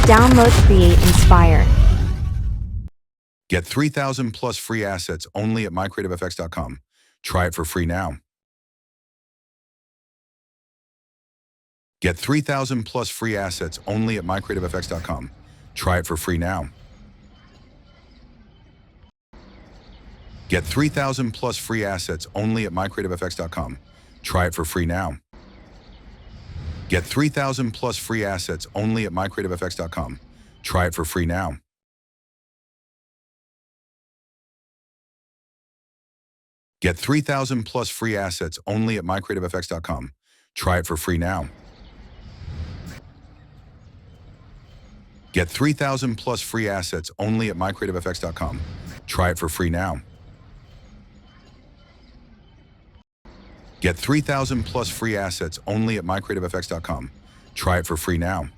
Download, create, inspire. Get 3,000 plus free assets only at mycreativefx.com. Try it for free now. Get 3,000 plus free assets only at mycreativefx.com. Try it for free now. Get 3,000 plus free assets only at mycreativefx.com. Try it for free now. Get 3,000 plus free assets only at mycreativefx.com. Try it for free now. Get 3,000 plus free assets only at mycreativefx.com. Try it for free now. Get 3,000 plus free assets only at mycreativefx.com. Try it for free now. Get 3,000 plus free assets only at mycreativefx.com. Try it for free now.